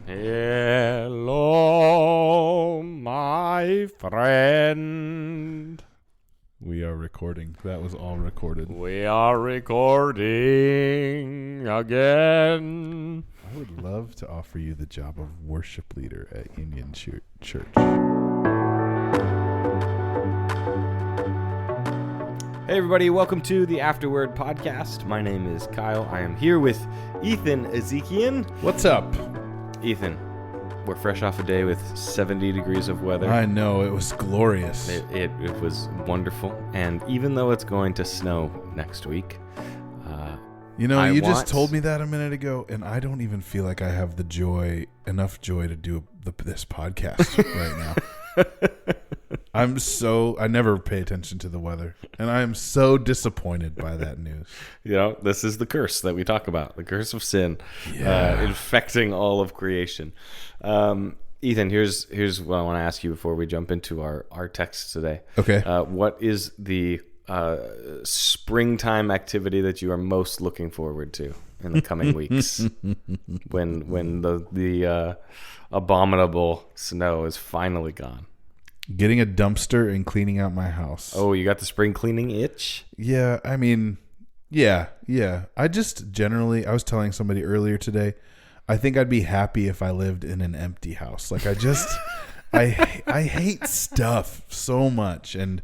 Hello, my friend. We are recording. That was all recorded. We are recording again. I would love to offer you the job of worship leader at Union Church. Hey everybody, welcome to the Afterword podcast. My name is Kyle. I am here with Ethan Ezikian. What's up? Ethan, we're fresh off a day with 70 degrees of weather. I know, it was glorious. It was wonderful. And even though it's going to snow next week, you just told me that a minute ago, and I don't even feel like I have enough joy to do this podcast right now. I never pay attention to the weather, and I am so disappointed by that news. This is the curse that we talk about, the curse of sin, infecting all of creation. Ethan, here's what I want to ask you before we jump into our text today. Okay. What is the springtime activity that you are most looking forward to in the coming weeks when the abominable snow is finally gone? Getting a dumpster and cleaning out my house. Oh, you got the spring cleaning itch? Yeah, I mean, yeah. I just generally, I was telling somebody earlier today, I think I'd be happy if I lived in an empty house. Like I hate stuff so much, and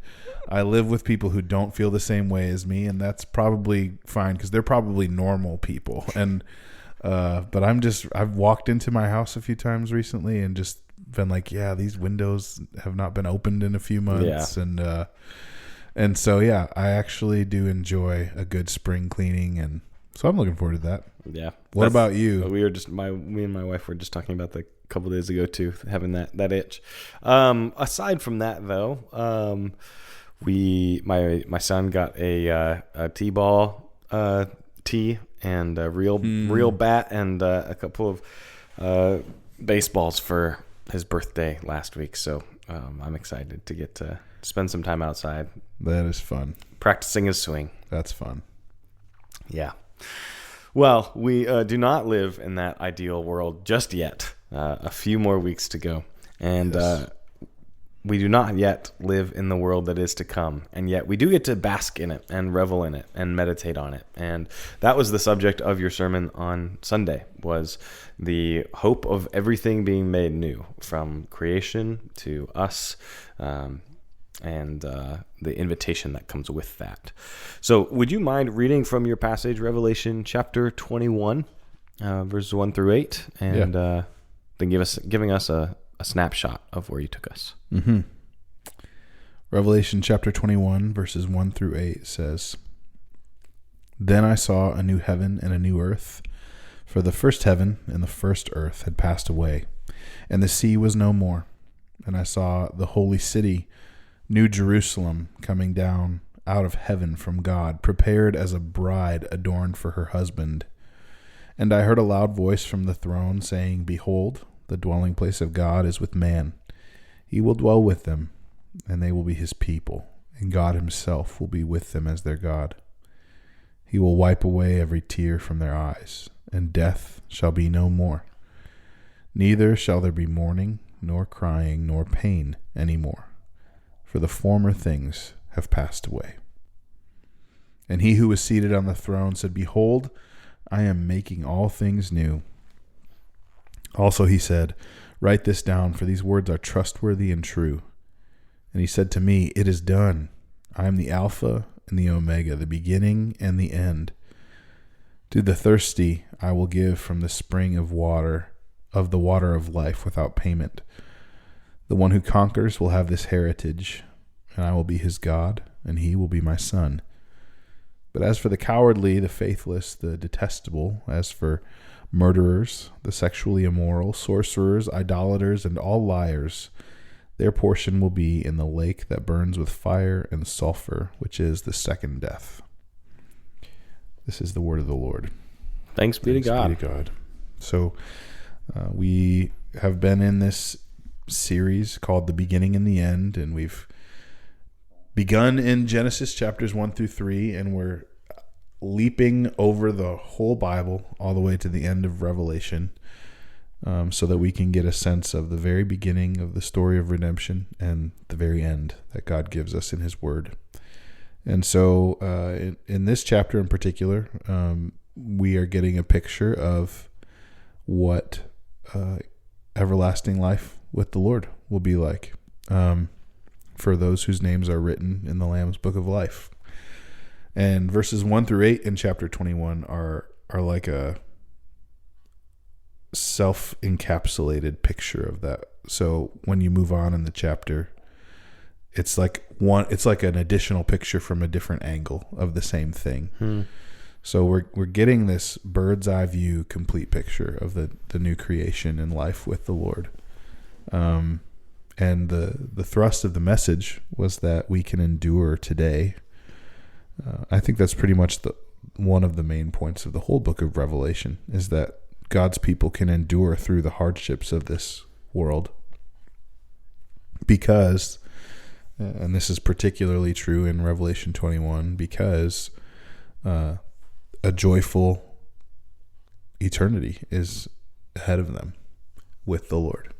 I live with people who don't feel the same way as me, and that's probably fine because they're probably normal people. And but I've walked into my house a few times recently and just been like, yeah, these windows have not been opened in a few months. Yeah. And so, yeah, I actually do enjoy a good spring cleaning. And so I'm looking forward to that. Yeah. What about you? Me and my wife were just talking about that a couple days ago too, having that itch. Aside from that though, my son got a t-ball tee and a real bat and a couple of baseballs for his birthday last week. So I'm excited to get to spend some time outside. That is fun. Practicing his swing. That's fun. Yeah. Well, we do not live in that ideal world just yet. A few more weeks to go. And yes. We do not yet live in the world that is to come, and yet we do get to bask in it and revel in it and meditate on it. And that was the subject of your sermon on Sunday, was the hope of everything being made new, from creation to us, and the invitation that comes with that. So would you mind reading from your passage, Revelation chapter 21, verses 1 through 8, and then giving us a snapshot of where you took us. Mm-hmm. Revelation chapter 21, verses 1 through 8 says, Then I saw a new heaven and a new earth, for the first heaven and the first earth had passed away, and the sea was no more. And I saw the holy city, New Jerusalem, coming down out of heaven from God, prepared as a bride adorned for her husband. And I heard a loud voice from the throne saying, Behold, the dwelling place of God is with man. He will dwell with them, and they will be his people, and God himself will be with them as their God. He will wipe away every tear from their eyes, and death shall be no more. Neither shall there be mourning, nor crying, nor pain any more, for the former things have passed away. And he who was seated on the throne said, Behold, I am making all things new. Also he said, Write this down, for these words are trustworthy and true. And he said to me, It is done. I am the Alpha and the Omega, the beginning and the end. To the thirsty I will give from the spring of the water of life without payment. The one who conquers will have this heritage, and I will be his God, and he will be my son. But as for the cowardly, the faithless, the detestable, as for murderers, the sexually immoral, sorcerers, idolaters, and all liars, their portion will be in the lake that burns with fire and sulfur, which is the second death. This is the word of the Lord. Thanks be to God. Thanks be to God. So we have been in this series called The Beginning and the End, and we've begun in Genesis chapters 1 through 3, and we're leaping over the whole Bible all the way to the end of Revelation, so that we can get a sense of the very beginning of the story of redemption and the very end that God gives us in His Word. And so in this chapter in particular, we are getting a picture of what everlasting life with the Lord will be like, for those whose names are written in the Lamb's Book of Life. And verses 1-8 in chapter 21 are like a self-encapsulated picture of that. So when you move on in the chapter, it's like an additional picture from a different angle of the same thing. So we're getting this bird's eye view complete picture of the new creation and life with the Lord. And the thrust of the message was that we can endure today. I think that's pretty much one of the main points of the whole book of Revelation, is that God's people can endure through the hardships of this world because, and this is particularly true in Revelation 21, because a joyful eternity is ahead of them with the Lord.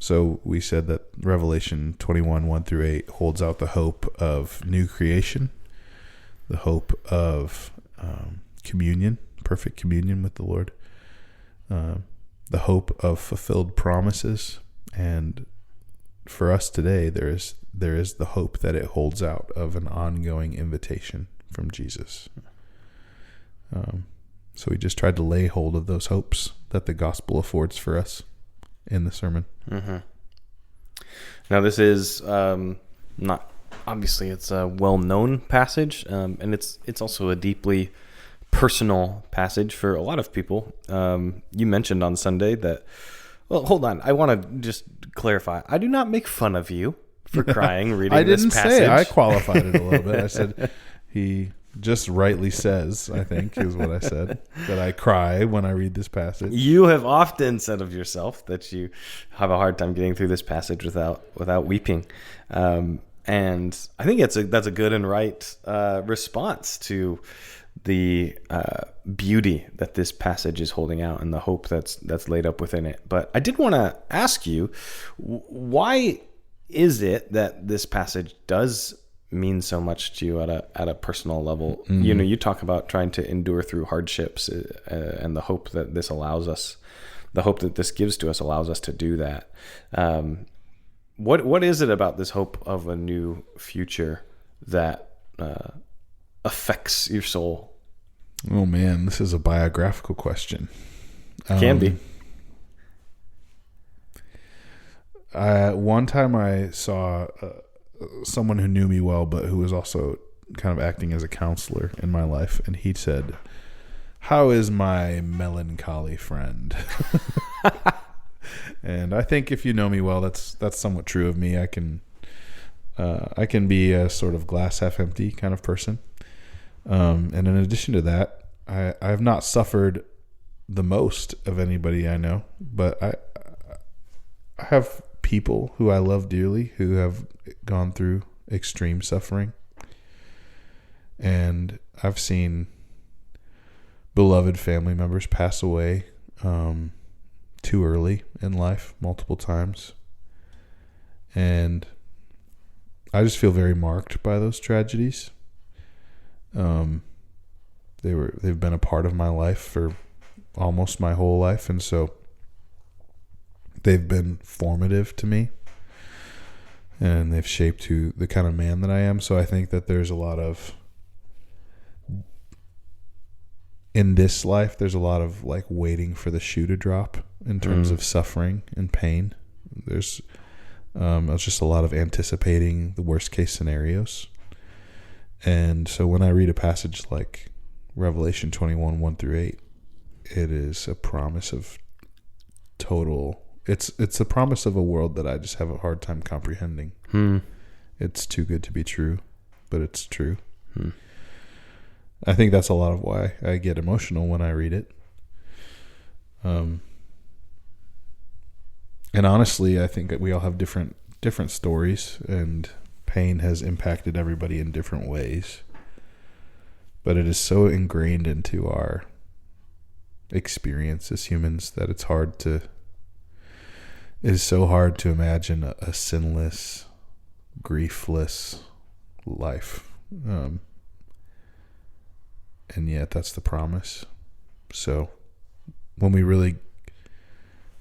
So we said that Revelation 21, 1-8 holds out the hope of new creation, the hope of communion, perfect communion with the Lord, the hope of fulfilled promises, and for us today, there is the hope that it holds out of an ongoing invitation from Jesus. So we just tried to lay hold of those hopes that the gospel affords for us in the sermon. Now, this is not, obviously it's a well-known passage, and it's also a deeply personal passage for a lot of people. You mentioned on Sunday that, well, hold on, I want to just clarify. I do not make fun of you for crying reading this passage. I didn't say, I qualified it a little bit. I said, he just rightly says, I think is what I said, that I cry when I read this passage. You have often said of yourself that you have a hard time getting through this passage without weeping. And I think that's a good and right response to the beauty that this passage is holding out and the hope that's laid up within it. But I did want to ask you, why is it that this passage does mean so much to you at a personal level? Mm-hmm. You know, you talk about trying to endure through hardships, and the hope that this allows us, the hope that this gives to us allows us to do that. What is it about this hope of a new future that affects your soul? Oh man, this is a biographical question. Can be. One time I saw someone who knew me well, but who was also kind of acting as a counselor in my life, and he said, "How is my melancholy friend?" And I think if you know me well, that's somewhat true of me. I can be a sort of glass half empty kind of person. And in addition to that, I have not suffered the most of anybody I know, but I have people who I love dearly who have gone through extreme suffering. And I've seen beloved family members pass away too early in life multiple times. And I just feel very marked by those tragedies. They've been a part of my life for almost my whole life, and so they've been formative to me, and they've shaped the kind of man that I am. So I think that there's a lot of, in this life, there's a lot of like waiting for the shoe to drop in terms of suffering and pain. There's just a lot of anticipating the worst case scenarios. And so when I read a passage like Revelation 21, 1-8, it is a promise of total, it's a promise of a world that I just have a hard time comprehending. It's too good to be true, but it's true. I think that's a lot of why I get emotional when I read it. And honestly, I think that we all have different stories, and pain has impacted everybody in different ways. but it is so ingrained into our experience as humans that it is so hard to imagine a sinless, griefless life. And yet that's the promise. So when we really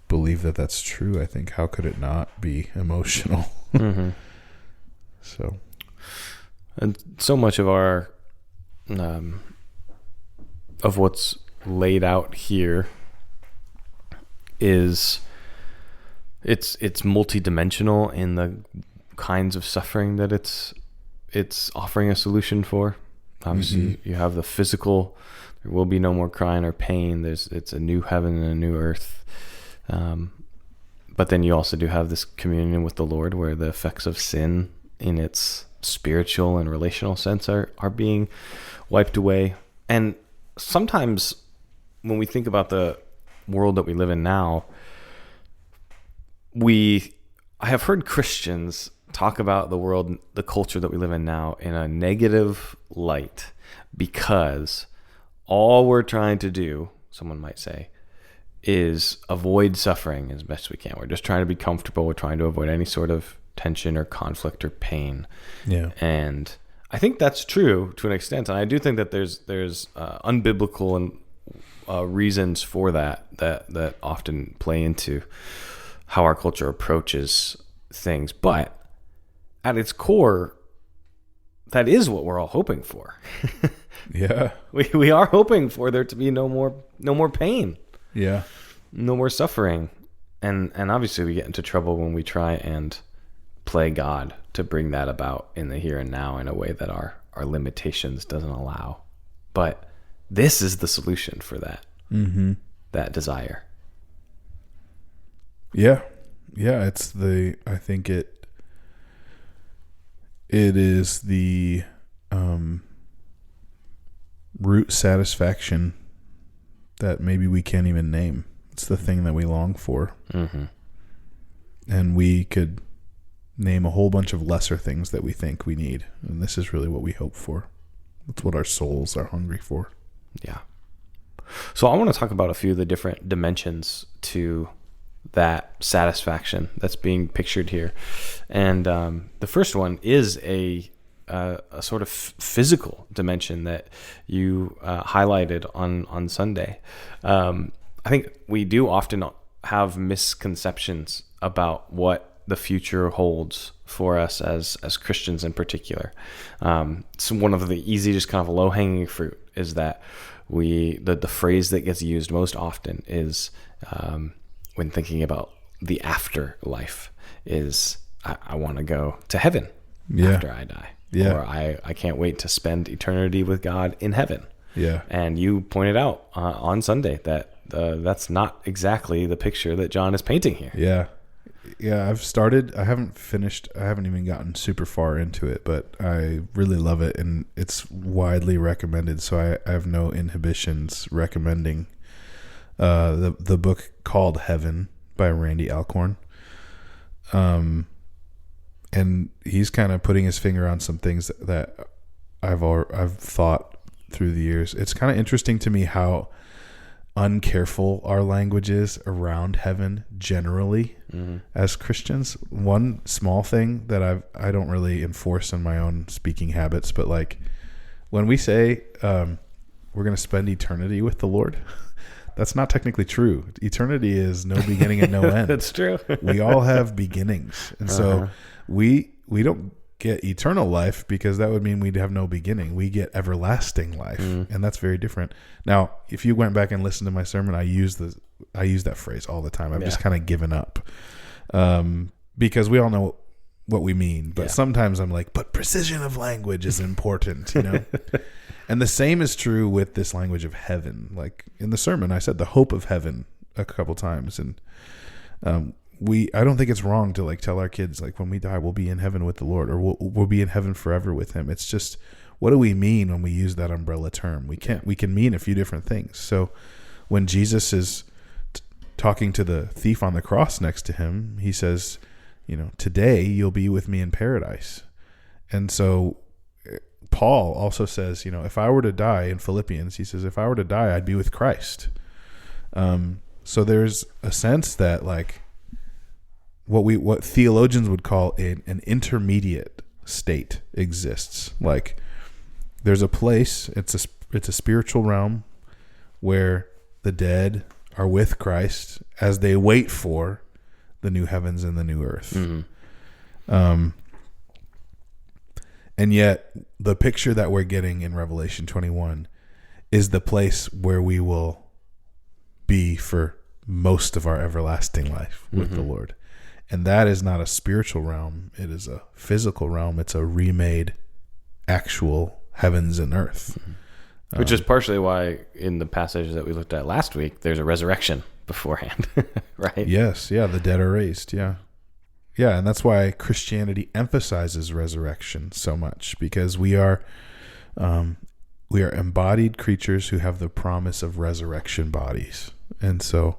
believe that that's true, I think, how could it not be emotional? Mm-hmm. So, and so much of our of what's laid out here is it's multidimensional in the kinds of suffering that it's offering a solution for. Obviously, you have the physical. There will be no more crying or pain. It's a new heaven and a new earth. But then you also do have this communion with the Lord, where the effects of sin in its spiritual and relational sense are being wiped away. And sometimes when we think about the world that we live in now, I have heard Christians talk about the world, the culture that we live in now, in a negative light, because all we're trying to do, someone might say, is avoid suffering as best we can. We're just trying to be comfortable. We're trying to avoid any sort of tension or conflict or pain. Yeah. And I think that's true to an extent. And I do think that there's unbiblical and reasons for that often play into how our culture approaches things. But at its core, that is what we're all hoping for. Yeah. We are hoping for there to be no more pain. Yeah. No more suffering. And obviously we get into trouble when we try and play God to bring that about in the here and now in a way that our limitations doesn't allow. But this is the solution for that. Mm-hmm. That desire. Yeah. Yeah, I think it is the root satisfaction that maybe we can't even name. It's the thing that we long for. Mm-hmm. And we could name a whole bunch of lesser things that we think we need. And this is really what we hope for. That's what our souls are hungry for. Yeah. So I want to talk about a few of the different dimensions to that satisfaction that's being pictured here. And the first one is a sort of physical dimension that you highlighted on Sunday. I think we do often have misconceptions about what the future holds for us as Christians in particular. So one of the easy, just kind of low-hanging fruit is that the phrase that gets used most often is when thinking about the afterlife is I want to go to heaven after I die. Yeah. Or I can't wait to spend eternity with God in heaven. Yeah. And you pointed out on Sunday that that's not exactly the picture that John is painting here. Yeah. Yeah, I haven't finished. I haven't even gotten super far into it, but I really love it, and it's widely recommended, so I have no inhibitions recommending the book called Heaven by Randy Alcorn. And he's kind of putting his finger on some things that I've thought through the years. It's kind of interesting to me how uncareful our language is around heaven generally as Christians. One small thing that I don't really enforce in my own speaking habits, but like when we say we're going to spend eternity with the Lord, that's not technically true. Eternity is no beginning and no end. That's true. We all have beginnings. And so we don't get eternal life because that would mean we'd have no beginning. We get everlasting life, and that's very different. Now, if you went back and listened to my sermon, I use that phrase all the time. I've just kind of given up because we all know what we mean. But sometimes I'm like, but precision of language is important, you know? And the same is true with this language of heaven. Like in the sermon, I said the hope of heaven a couple times, and I don't think it's wrong to like tell our kids like when we die we'll be in heaven with the Lord, or we'll be in heaven forever with Him. It's just, what do we mean when we use that umbrella term? We can mean a few different things. So when Jesus is talking to the thief on the cross next to him, He says, you know, today you'll be with me in paradise. And so Paul also says, if I were to die, in Philippians, he says, if I were to die, I'd be with Christ. So there's a sense that like what theologians would call an intermediate state exists. Like there's a place, it's a spiritual realm where the dead are with Christ as they wait for the new heavens and the new earth. Mm-hmm. And yet the picture that we're getting in Revelation 21 is the place where we will be for most of our everlasting life with the Lord. And that is not a spiritual realm. It is a physical realm. It's a remade actual heavens and earth. Which is partially why in the passage that we looked at last week, there's a resurrection beforehand, right? Yes. Yeah. The dead are raised. Yeah. Yeah. And that's why Christianity emphasizes resurrection so much, because we are embodied creatures who have the promise of resurrection bodies. And so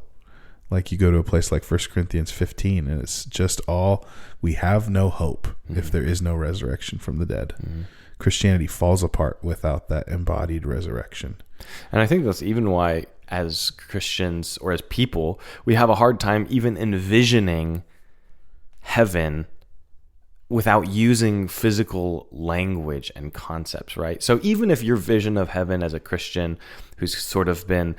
like you go to a place like 1 Corinthians 15 and it's just we have no hope if there is no resurrection from the dead. Christianity falls apart without that embodied resurrection. And I think that's even why as Christians or as people, we have a hard time even envisioning heaven without using physical language and concepts, right? So even if your vision of heaven as a Christian who's sort of been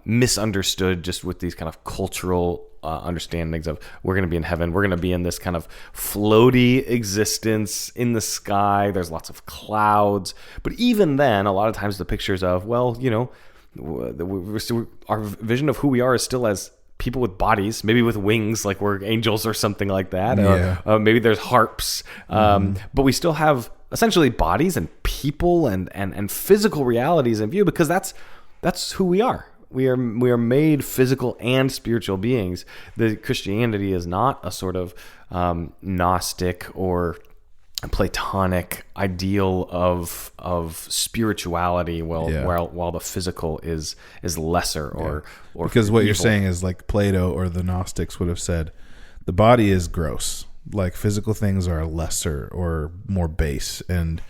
misunderstood just with these kind of cultural understandings of we're going to be in heaven, we're going to be in this kind of floaty existence in the sky, there's lots of clouds. But even then, a lot of times the pictures of, well, our vision of who we are is still as people with bodies, maybe with wings, like we're angels or something like that. Yeah. Maybe there's harps, but we still have essentially bodies and people and physical realities in view, because that's who we are. We are made physical and spiritual beings. The Christianity is not a sort of Gnostic or Platonic ideal of spirituality, while the physical is lesser or because what evil. You're saying is like Plato or the Gnostics would have said, the body is gross, like physical things are lesser or more base, and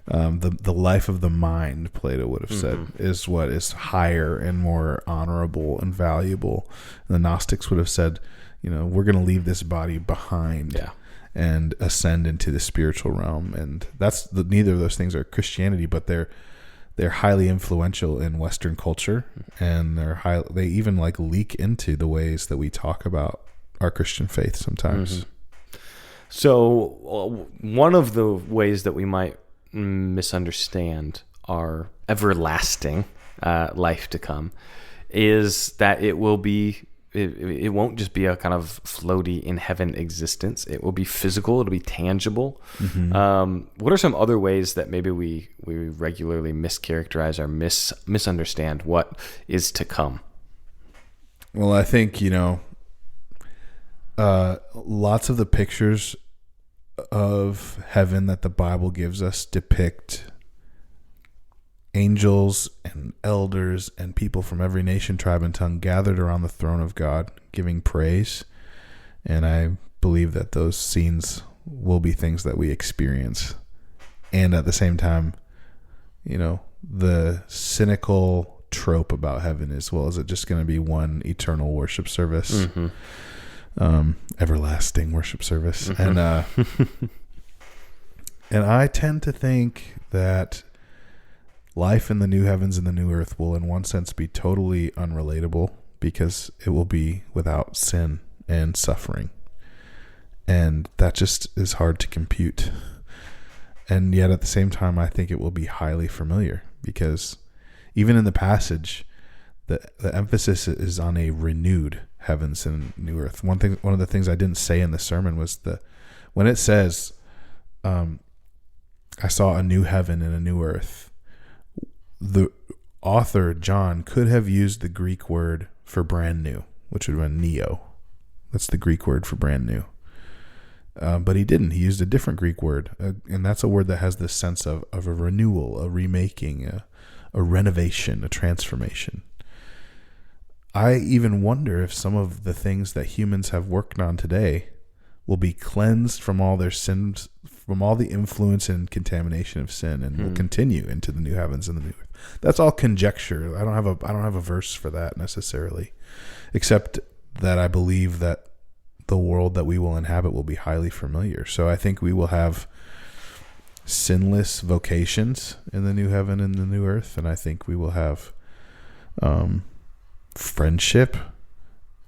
the life of the mind, Plato would have said, is what is higher and more honorable and valuable. And the Gnostics would have said, we're going to leave this body behind. Yeah. And ascend into the spiritual realm, and neither of those things are Christianity, but they're highly influential in Western culture, and they even like leak into the ways that we talk about our Christian faith sometimes. So one of the ways that we might misunderstand our everlasting life to come is that it will be. It won't just be a kind of floaty in heaven existence. It will be physical. It'll be tangible. What are some other ways that maybe we regularly mischaracterize or misunderstand what is to come? Well, I think, lots of the pictures of heaven that the Bible gives us depict angels and elders and people from every nation, tribe, and tongue gathered around the throne of God, giving praise. And I believe that those scenes will be things that we experience. And at the same time, the cynical trope about heaven is, well, is it just going to be one eternal worship service? Everlasting worship service. And I tend to think that life in the new heavens and the new earth will in one sense be totally unrelatable, because it will be without sin and suffering. And that just is hard to compute. And yet at the same time, I think it will be highly familiar, because even in the passage, the emphasis is on a renewed heavens and new earth. One of the things I didn't say in the sermon was when it says, I saw a new heaven and a new earth, the author, John, could have used the Greek word for brand new, which would have been neo. That's the Greek word for brand new. But he didn't. He used a different Greek word. And that's a word that has this sense of a renewal, a remaking, a renovation, a transformation. I even wonder if some of the things that humans have worked on today will be cleansed from all their sins from all the influence and contamination of sin, and will continue into the new heavens and the new earth. That's all conjecture. I don't have a verse for that necessarily, except that I believe that the world that we will inhabit will be highly familiar. So I think we will have sinless vocations in the new heaven and the new earth, and I think we will have friendship.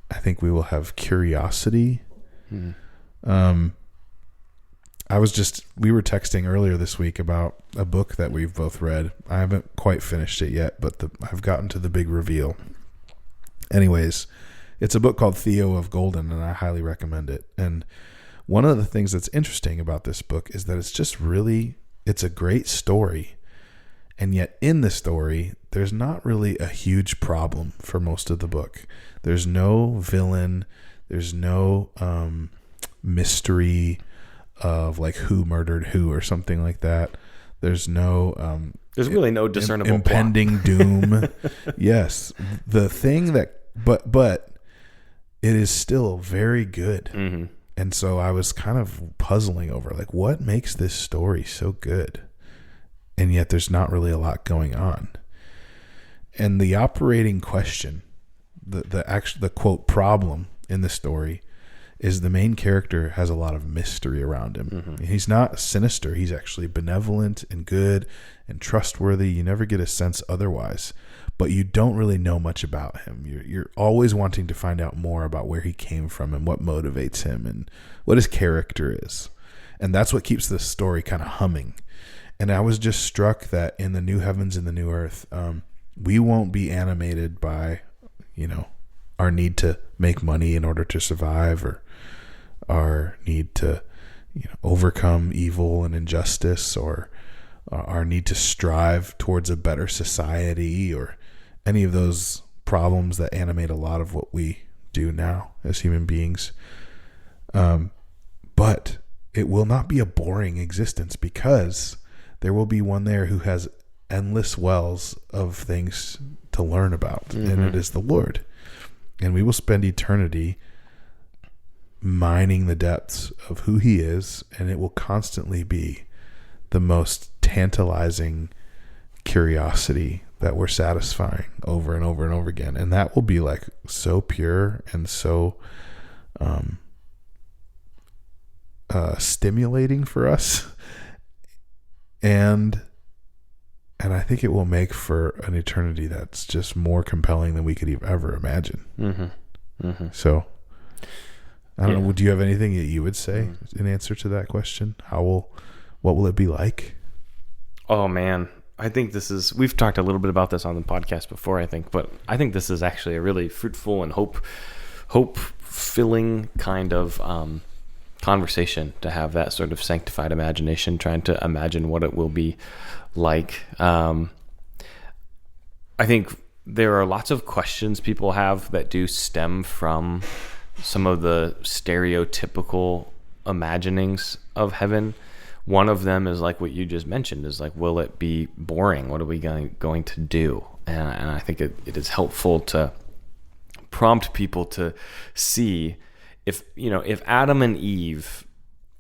I think we will have curiosity. We were texting earlier this week about a book that we've both read. I haven't quite finished it yet, but I've gotten to the big reveal. Anyways, it's a book called Theo of Golden, and I highly recommend it. And one of the things that's interesting about this book is that it's a great story. And yet in the story, there's not really a huge problem for most of the book. There's no villain. There's no mystery of like who murdered who or something like that. There's no there's really no discernible impending doom. Yes, the thing that but it is still very good. Mm-hmm. And so I was kind of puzzling over like what makes this story so good, and yet there's not really a lot going on. And the operating question, the quote problem in the story, is the main character has a lot of mystery around him. Mm-hmm. He's not sinister. He's actually benevolent and good and trustworthy. You never get a sense otherwise, but you don't really know much about him. You're always wanting to find out more about where he came from and what motivates him and what his character is. And that's what keeps this story kind of humming. And I was just struck that in the new heavens and the new earth, we won't be animated by, our need to make money in order to survive, or our need to, overcome evil and injustice, or our need to strive towards a better society, or any of those problems that animate a lot of what we do now as human beings. But it will not be a boring existence, because there will be one there who has endless wells of things to learn about, and it is the Lord. And we will spend eternity mining the depths of who he is, and it will constantly be the most tantalizing curiosity that we're satisfying over and over and over again. And that will be like so pure and so stimulating for us. And I think it will make for an eternity that's just more compelling than we could ever imagine. Mm-hmm. Mm-hmm. So, I don't know. Do you have anything that you would say in answer to that question? What will it be like? Oh man, I think we've talked a little bit about this on the podcast before, I think, but I think this is actually a really fruitful and hope-filling kind of conversation, to have that sort of sanctified imagination, trying to imagine what it will be like. I think there are lots of questions people have that do stem from some of the stereotypical imaginings of heaven. One of them is like what you just mentioned, is like, will it be boring? What are we going to do? And I think it is helpful to prompt people to see if Adam and Eve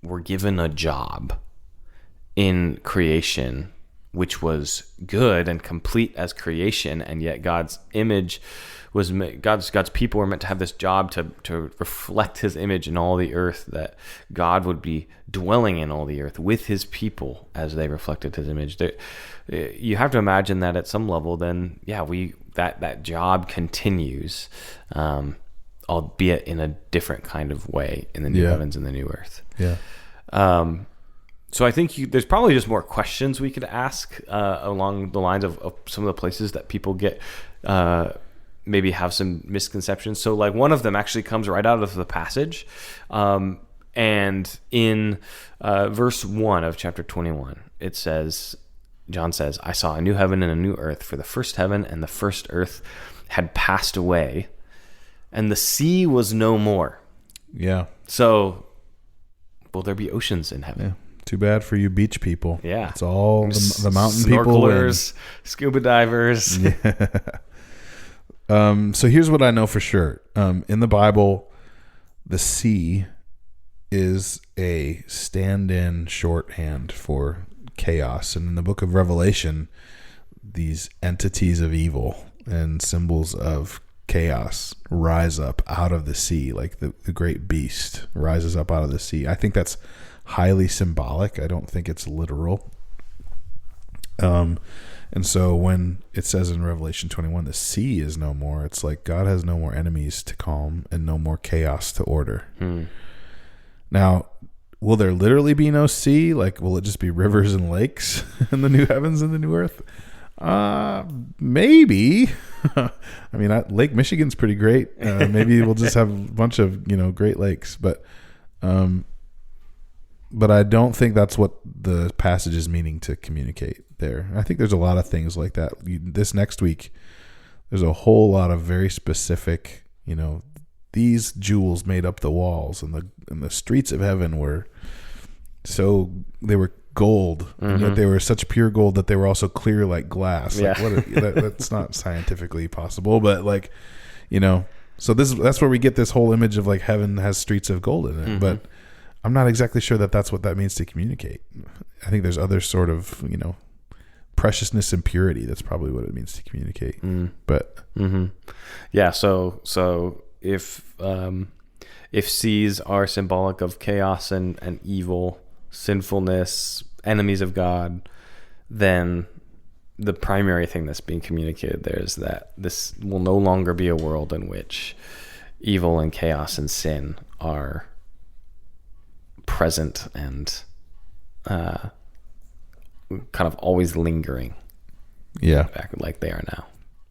were given a job in creation, which was good and complete as creation, and yet God's image was God's people were meant to have this job to reflect his image in all the earth, that God would be dwelling in all the earth with his people as they reflected his image. You have to imagine that at some level, then that job continues, albeit in a different kind of way in the new heavens and the new earth. Yeah. So I think there's probably just more questions we could ask along the lines of some of the places that people get maybe have some misconceptions. So like one of them actually comes right out of the passage, and in verse 1 of chapter 21, it says, John says, "I saw a new heaven and a new earth, for the first heaven and the first earth had passed away, and the sea was no more." Yeah. So will there be oceans in heaven? Yeah. Too bad for you beach people. Yeah. It's all the mountain snorkelers, people. Scuba divers. Yeah. So here's what I know for sure. In the Bible, the sea is a stand-in shorthand for chaos. And in the book of Revelation, these entities of evil and symbols of chaos rise up out of the sea, like the great beast rises up out of the sea. I think that's highly symbolic. I don't think it's literal. And so when it says in Revelation 21, the sea is no more, it's like God has no more enemies to calm and no more chaos to order. Now, will there literally be no sea? Like, will it just be rivers and lakes in the new heavens and the new earth? Maybe. I mean, Lake Michigan's pretty great. Maybe we'll just have a bunch of, Great Lakes, but I don't think that's what the passage is meaning to communicate there. I think there's a lot of things like that. This next week, there's a whole lot of very specific, these jewels made up the walls, and the streets of heaven were they were gold, and yet they were such pure gold that they were also clear like glass. Yeah. Like, that's not scientifically possible, but so that's where we get this whole image of like heaven has streets of gold in it. But I'm not exactly sure that that's what that means to communicate. I think there's other sort of, preciousness and purity. That's probably what it means to communicate. But yeah. So if seas are symbolic of chaos and evil, sinfulness, enemies of God, then the primary thing that's being communicated there is that this will no longer be a world in which evil and chaos and sin are present and kind of always lingering. Back like they are now.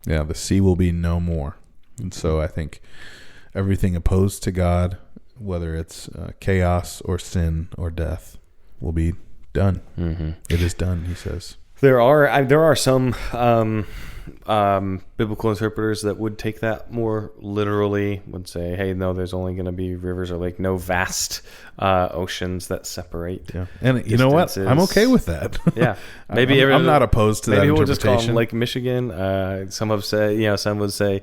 Yeah, the sea will be no more. And so I think everything opposed to God, whether it's chaos or sin or death, will be done. It is done, he says. There are some biblical interpreters that would take that more literally, would say, hey, no, there's only going to be rivers or lake, no vast oceans that separate. Yeah. And you know what? I'm okay with that. Yeah. Maybe I'm not opposed to that interpretation. Maybe we'll just call them Lake Michigan. Some have said, some would say,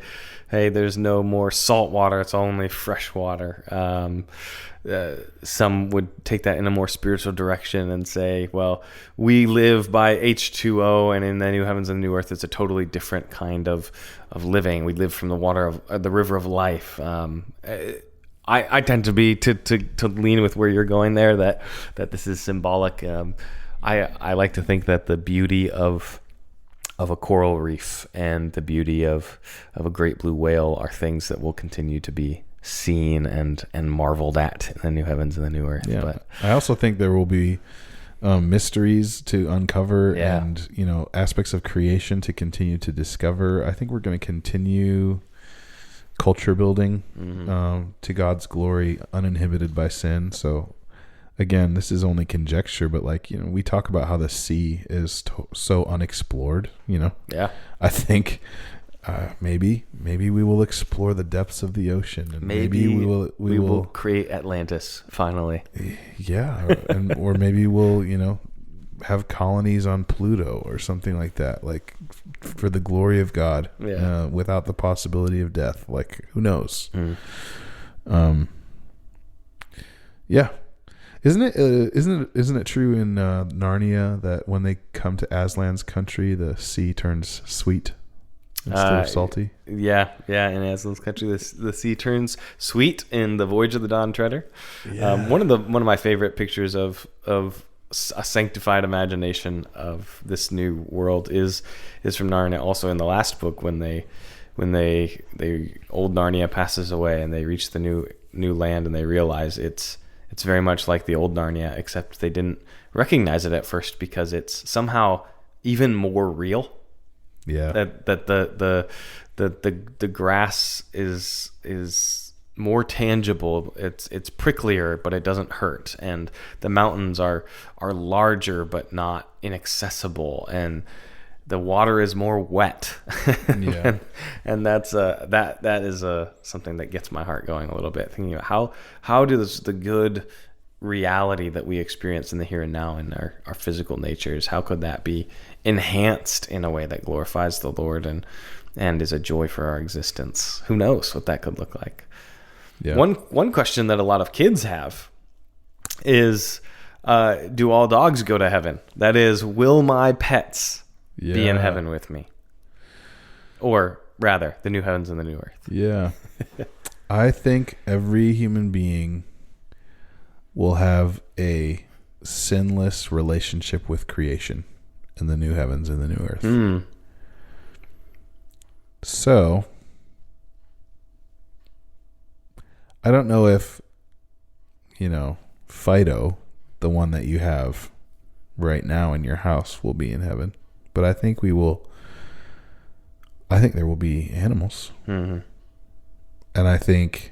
hey, there's no more salt water, it's only fresh water. Some would take that in a more spiritual direction and say, well, we live by H2O, and in the new heavens and the new earth, it's a totally different kind of living. We live from the water of the river of life. I tend to be to lean with where you're going there, that this is symbolic. I like to think that the beauty of a coral reef and the beauty of a great blue whale are things that will continue to be seen and marveled at in the new heavens and the new earth. Yeah. But I also think there will be mysteries to uncover and aspects of creation to continue to discover. I think we're going to continue culture building to God's glory, uninhibited by sin. So again, this is only conjecture, but we talk about how the sea is so unexplored. I think maybe we will explore the depths of the ocean, and maybe we will create Atlantis finally. Yeah, or maybe we'll have colonies on Pluto or something like that, like for the glory of God, without the possibility of death. Like, who knows? Yeah. Isn't it true in Narnia that when they come to Aslan's country, the sea turns sweet instead of salty? Yeah. In Aslan's country, the sea turns sweet in The Voyage of the Dawn Treader. Yeah. One of my favorite pictures of a sanctified imagination of this new world is from Narnia. Also in the last book, when old Narnia passes away and they reach the new land, and they realize it's very much like the old Narnia, except they didn't recognize it at first because it's somehow even more real. Yeah. That the grass is more tangible. It's pricklier, but it doesn't hurt, and the mountains are larger but not inaccessible, and the water is more wet. Yeah. and that's that is something that gets my heart going a little bit, thinking about how does the good reality that we experience in the here and now in our physical natures, how could that be enhanced in a way that glorifies the Lord and is a joy for our existence? Who knows what that could look like? Yeah. One question that a lot of kids have is, do all dogs go to heaven? That is, will my pets be in heaven with me? Or rather, the new heavens and the new earth. Yeah. I think every human being will have a sinless relationship with creation in the new heavens and the new earth. So, I don't know if, Fido, the one that you have right now in your house, will be in heaven. But I think there will be animals. Mm-hmm. And I think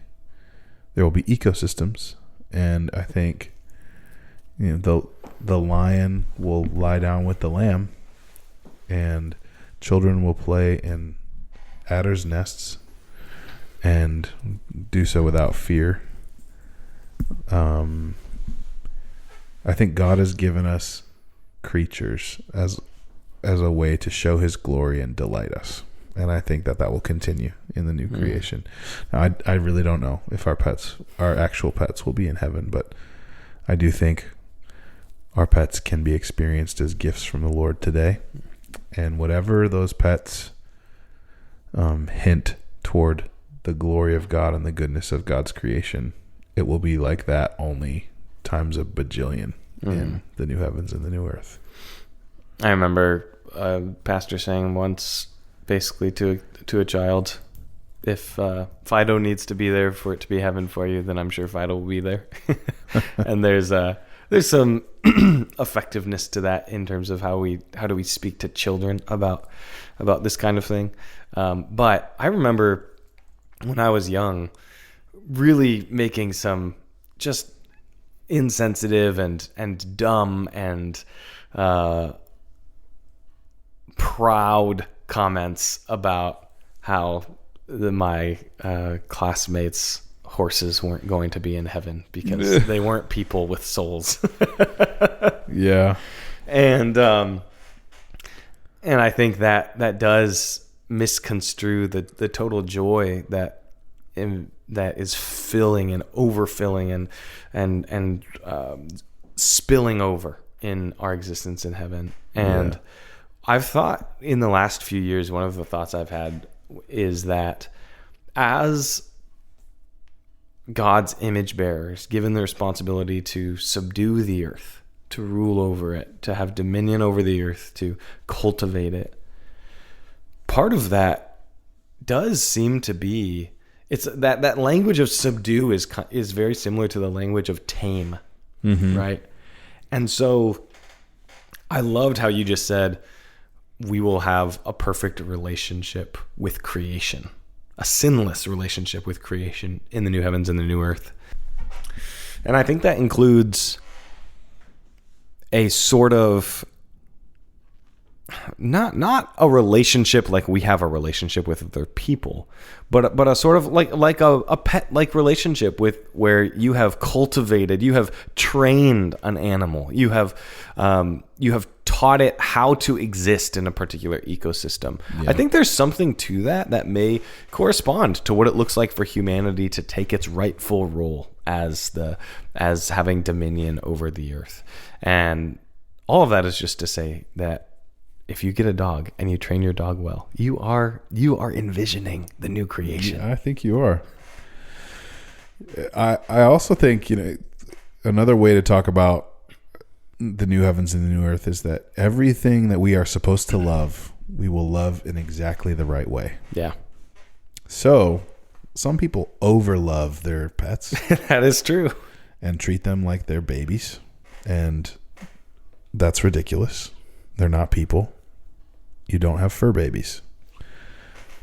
there will be ecosystems. And I think the lion will lie down with the lamb, and children will play in adder's nests and do so without fear. I think God has given us creatures as a way to show his glory and delight us. And I think that will continue in the new creation. Now, I really don't know if our actual pets will be in heaven, but I do think our pets can be experienced as gifts from the Lord today. And whatever those pets hint toward the glory of God and the goodness of God's creation, it will be like that, only times a bajillion in the new heavens and the new earth. I remember a pastor saying once, basically to a child, if Fido needs to be there for it to be heaven for you, then I'm sure Fido will be there. And there's some effectiveness to that in terms of how do we speak to children about this kind of thing. But I remember when I was young, really making some just insensitive and dumb and proud comments about how my classmates' horses weren't going to be in heaven because they weren't people with souls. Yeah. And I think that does misconstrue the total joy that is filling and overfilling and spilling over in our existence in heaven. And I've thought in the last few years, one of the thoughts I've had is that as God's image bearers, given the responsibility to subdue the earth, to rule over it, to have dominion over the earth, to cultivate it, part of that does seem to be, it's that language of subdue is very similar to the language of tame, right? And so I loved how you just said, we will have a perfect relationship with creation, a sinless relationship with creation in the new heavens and the new earth. And I think that includes a sort of not a relationship like we have a relationship with other people, but a sort of like a pet like relationship with where you have cultivated, you have trained an animal, you have taught it how to exist in a particular ecosystem. I think there's something to that may correspond to what it looks like for humanity to take its rightful role as having dominion over the earth. And all of that is just to say that if you get a dog and you train your dog well, you are envisioning the new creation. Yeah, I think you are. I also think, another way to talk about the new heavens and the new earth is that everything that we are supposed to love, we will love in exactly the right way. Yeah. So some people overlove their pets. That is true. And treat them like they're babies. And that's ridiculous. They're not people. You don't have fur babies.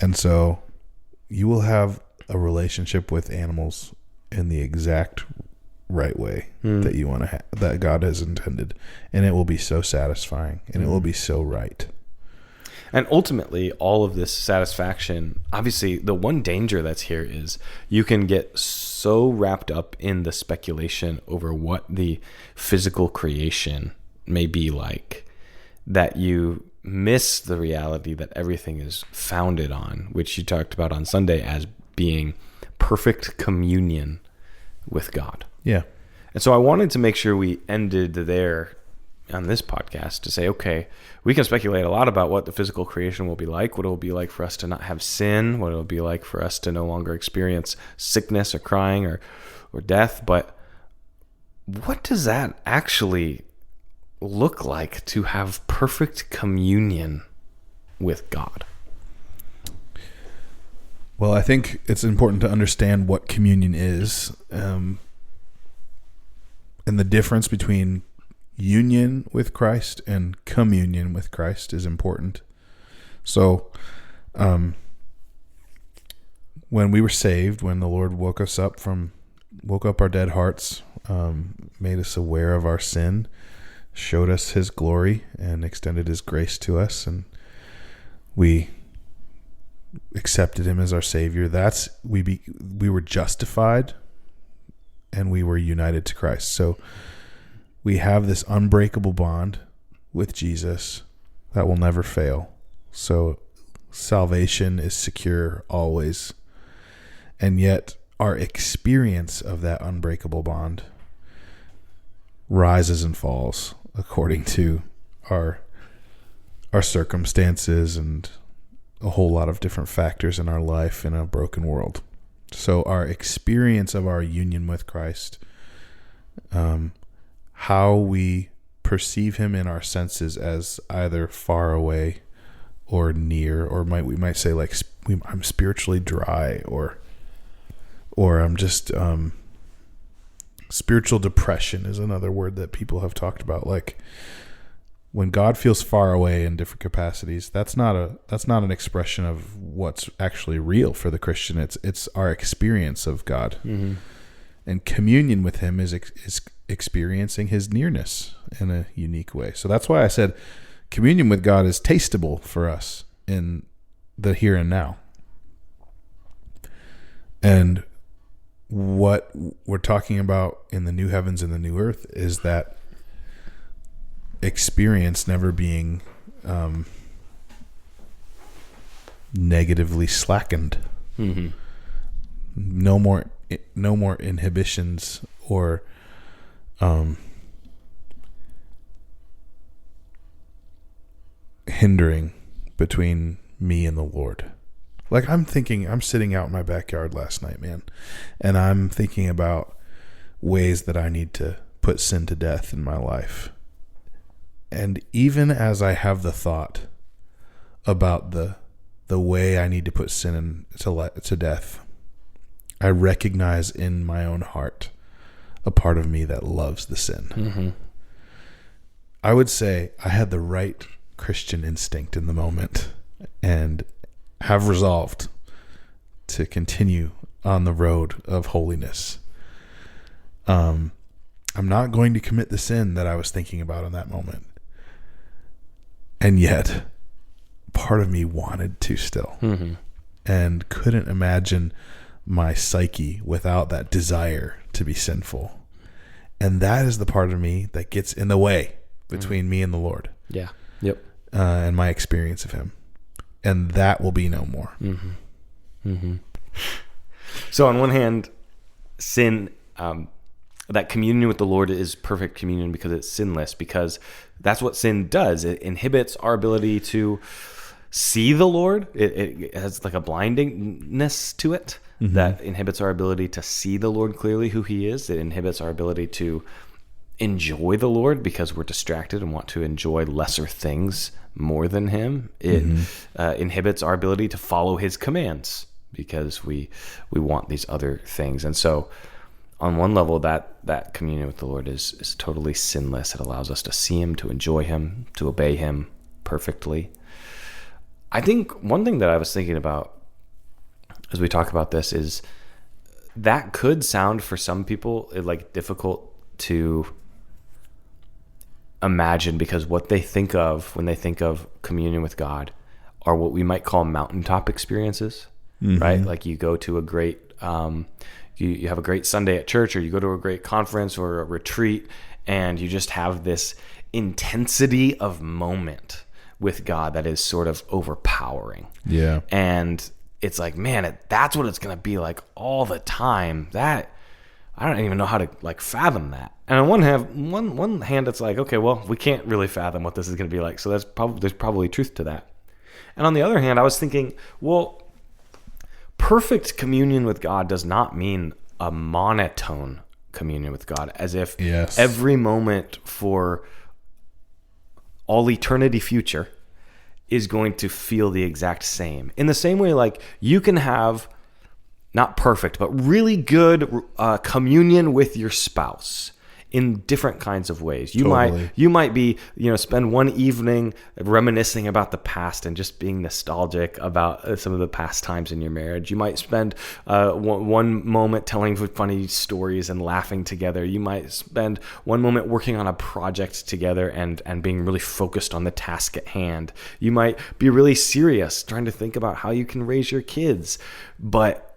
And so you will have a relationship with animals in the exact right way that you want to that God has intended, and it will be so satisfying, and it will be so right. And ultimately, all of this satisfaction, obviously, the one danger that's here is you can get so wrapped up in the speculation over what the physical creation may be like that you miss the reality that everything is founded on, which you talked about on Sunday as being perfect communion with God. Yeah. And so I wanted to make sure we ended there on this podcast to say, okay, we can speculate a lot about what the physical creation will be like, what it will be like for us to not have sin, what it will be like for us to no longer experience sickness or crying or death. But what does that actually look like to have perfect communion with God? Well, I think it's important to understand what communion is, and the difference between union with Christ and communion with Christ is important. So, when we were saved, when the Lord woke up our dead hearts, made us aware of our sin, showed us his glory, and extended his grace to us, and we accepted him as our Savior, we were justified and we were united to Christ. So we have this unbreakable bond with Jesus that will never fail. So salvation is secure always. And yet our experience of that unbreakable bond rises and falls according to our circumstances and a whole lot of different factors in our life in a broken world. So our experience of our union with Christ, how we perceive him in our senses as either far away or near, or we might say like I'm spiritually dry, or I'm just spiritual depression is another word that people have talked about. Like, when God feels far away in different capacities, that's not an expression of what's actually real for the Christian. It's our experience of God, mm-hmm. and communion with him is experiencing his nearness in a unique way. So that's why I said communion with God is tasteable for us in the here and now. And what we're talking about in the new heavens and the new earth is that experience never being negatively slackened. Mm-hmm. No more inhibitions or hindering between me and the Lord. Like, I'm sitting out in my backyard last night, man, and I'm thinking about ways that I need to put sin to death in my life. And even as I have the thought about the way I need to put sin to death, I recognize in my own heart a part of me that loves the sin. Mm-hmm. I would say I had the right Christian instinct in the moment and have resolved to continue on the road of holiness. I'm not going to commit the sin that I was thinking about in that moment. And yet, part of me wanted to still, mm-hmm. and couldn't imagine my psyche without that desire to be sinful. And that is the part of me that gets in the way between mm-hmm. me and the Lord. Yeah. Yep. And my experience of him. And that will be no more. Mm-hmm. Mm-hmm. So on one hand, sin, that communion with the Lord is perfect communion because it's sinless, because that's what sin does. It inhibits our ability to see the Lord. It has like a blindingness to it, mm-hmm. that inhibits our ability to see the Lord clearly, who he is. It inhibits our ability to enjoy the Lord because we're distracted and want to enjoy lesser things more than him. It mm-hmm. Inhibits our ability to follow his commands because we want these other things. And so on one level, that communion with the Lord is totally sinless. It allows us to see him, to enjoy him, to obey him perfectly. I think one thing that I was thinking about as we talk about this is that could sound for some people like difficult to imagine, because what they think of when they think of communion with God are what we might call mountaintop experiences, mm-hmm. right? Like you go to a great, you have a great Sunday at church, or you go to a great conference or a retreat, and you just have this intensity of moment with God that is sort of overpowering. Yeah. And it's like, man, that's what it's going to be like all the time. That, I don't even know how to like fathom that. And on one hand, it's like, okay, well, we can't really fathom what this is going to be like. So there's probably truth to that. And on the other hand, I was thinking, well, perfect communion with God does not mean a monotone communion with God, as if every moment for all eternity future is going to feel the exact same. In the same way, like you can have not perfect, but really good communion with your spouse in different kinds of ways. You might be, spend one evening reminiscing about the past and just being nostalgic about some of the past times in your marriage. You might spend one moment telling funny stories and laughing together. You might spend one moment working on a project together and being really focused on the task at hand. You might be really serious trying to think about how you can raise your kids. But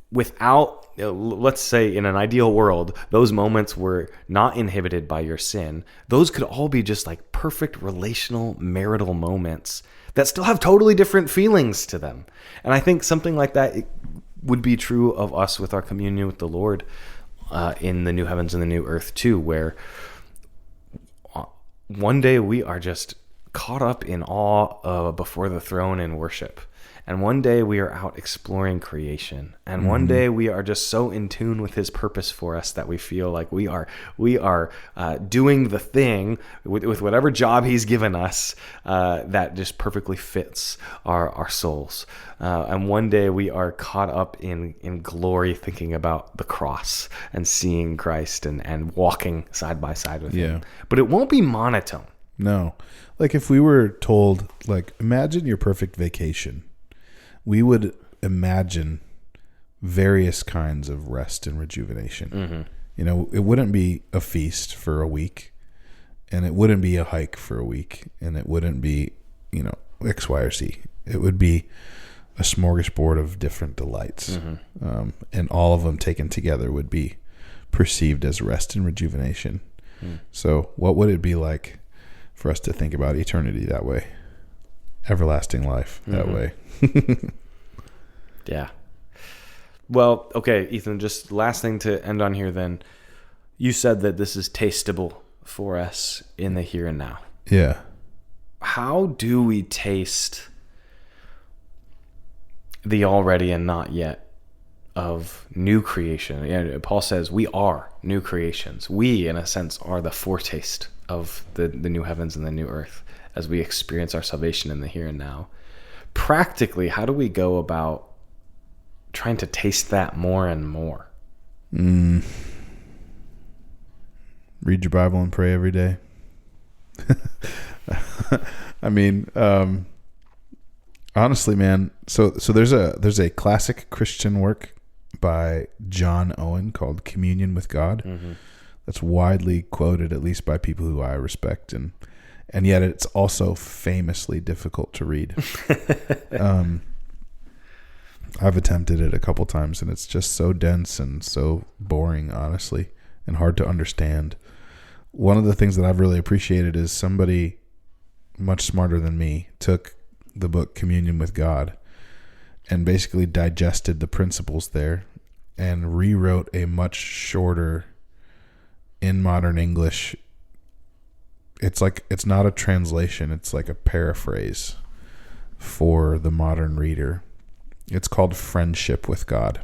without, let's say in an ideal world, those moments were not inhibited by your sin. Those could all be just like perfect relational marital moments that still have totally different feelings to them. And I think something like that would be true of us with our communion with the Lord in the new heavens and the new earth too, where one day we are just caught up in awe before the throne in worship. And one day we are out exploring creation. And one day we are just so in tune with his purpose for us that we feel like we are doing the thing with whatever job he's given us that just perfectly fits our souls. And one day we are caught up in glory, thinking about the cross and seeing Christ and walking side by side with him. But it won't be monotone. No. Like if we were told, like, imagine your perfect vacation. We would imagine various kinds of rest and rejuvenation. It wouldn't be a feast for a week, and it wouldn't be a hike for a week, and it wouldn't be, X, Y, or Z. It would be a smorgasbord of different delights, and all of them taken together would be perceived as rest and rejuvenation. So what would it be like for us to think about eternity that way? Everlasting life that way. Yeah. Well, okay, Ethan, just last thing to end on here then. You said that this is tastable for us in the here and now. Yeah. How do we taste the already and not yet of new creation? Paul says we are new creations. We, in a sense, are the foretaste of the new heavens and the new earth as we experience our salvation in the here and now. Practically, how do we go about trying to taste that more and more? Read your Bible and pray every day. I mean, honestly, man. So there's a classic Christian work by John Owen called "Communion with God." That's widely quoted, at least by people who I respect, and yet it's also famously difficult to read. I've attempted it a couple times, and it's just so dense and so boring, honestly, and hard to understand. One of the things that I've really appreciated is somebody much smarter than me took the book Communion with God and basically digested the principles there and rewrote a much shorter, in modern English, it's not a translation, it's like a paraphrase for the modern reader. It's called Friendship with God.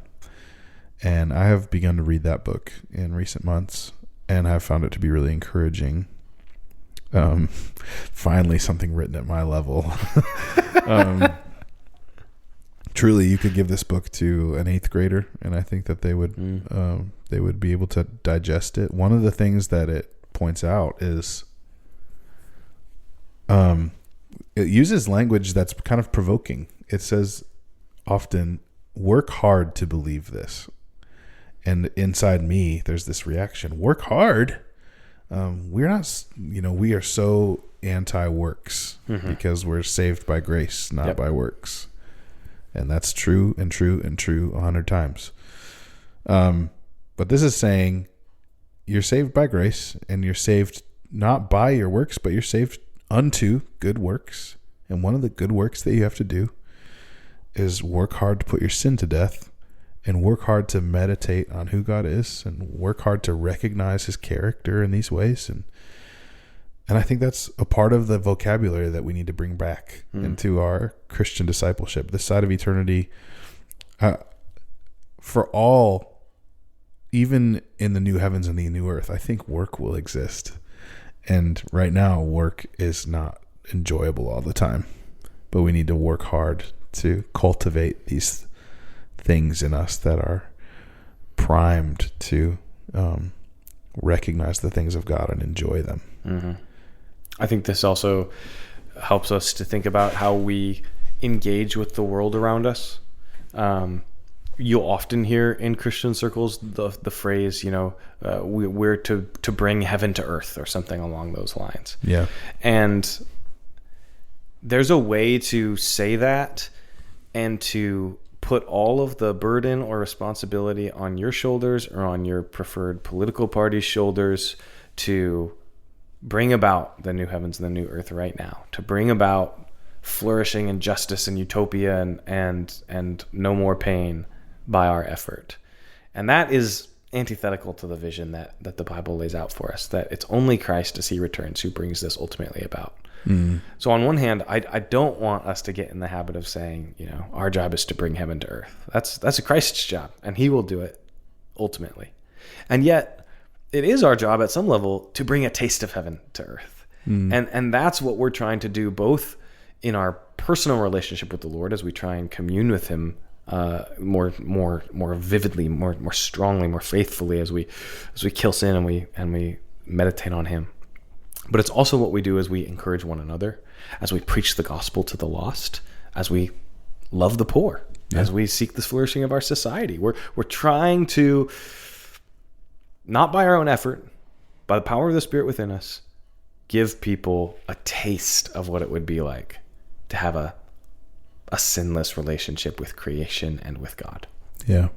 And I have begun to read that book in recent months, and I've found it to be really encouraging. Finally, something written at my level. Truly, you could give this book to an 8th grader, and I think that they would be able to digest it. One of the things that it points out is it uses language that's kind of provoking. It says often, work hard to believe this. And inside me, there's this reaction, work hard? We're not, we are so anti-works because we're saved by grace, not by works. And that's true and true and true 100 times. But this is saying you're saved by grace, and you're saved not by your works, but you're saved unto good works. And one of the good works that you have to do is work hard to put your sin to death and work hard to meditate on who God is and work hard to recognize his character in these ways. And I think that's a part of the vocabulary that we need to bring back into our Christian discipleship. This side of eternity, for all, even in the new heavens and the new earth, I think work will exist. And right now, work is not enjoyable all the time. But we need to work hard to cultivate these things in us that are primed to recognize the things of God and enjoy them. Mm-hmm. I think this also helps us to think about how we engage with the world around us. You'll often hear in Christian circles the phrase, we're to bring heaven to earth or something along those lines. Yeah. And there's a way to say that and to put all of the burden or responsibility on your shoulders or on your preferred political party's shoulders to bring about the new heavens and the new earth right now, to bring about flourishing and justice and utopia and no more pain by our effort. And that is antithetical to the vision that the Bible lays out for us, that it's only Christ as he returns who brings this ultimately about. So on one hand, I don't want us to get in the habit of saying, our job is to bring heaven to earth. That's a Christ's job, and he will do it ultimately. And yet, it is our job at some level to bring a taste of heaven to earth. And that's what we're trying to do, both in our personal relationship with the Lord as we try and commune with him more vividly, more strongly, more faithfully as we kill sin and we meditate on him. But it's also what we do as we encourage one another, as we preach the gospel to the lost, as we love the poor, as we seek the flourishing of our society. We're trying to, not by our own effort, by the power of the Spirit within us, give people a taste of what it would be like to have a sinless relationship with creation and with God. Yeah.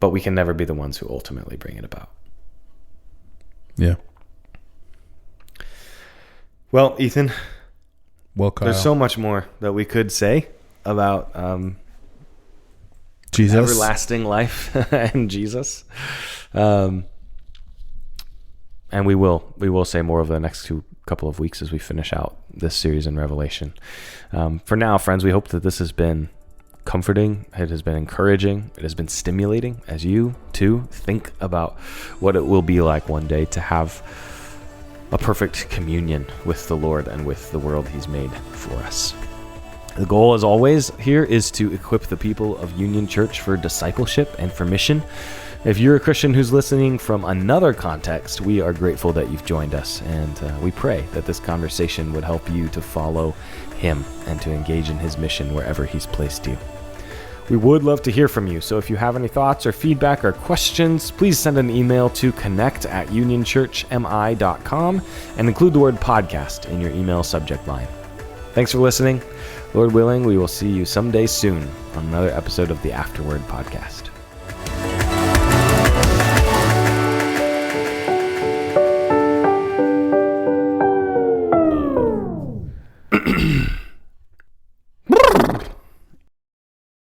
But we can never be the ones who ultimately bring it about. Yeah. Well, Ethan, Kyle, there's so much more that we could say about Jesus, everlasting life and Jesus. And we will say more over the next couple of weeks as we finish out this series in Revelation. For now, friends, we hope that this has been comforting. It has been encouraging. It has been stimulating as you too think about what it will be like one day to have a perfect communion with the Lord and with the world he's made for us. The goal, as always, here is to equip the people of Union Church for discipleship and for mission. If you're a Christian who's listening from another context, we are grateful that you've joined us, and we pray that this conversation would help you to follow him and to engage in his mission wherever he's placed you. We would love to hear from you, so if you have any thoughts or feedback or questions, please send an email to connect@unionchurchmi.com and include the word podcast in your email subject line. Thanks for listening. Lord willing, we will see you someday soon on another episode of the Afterword podcast.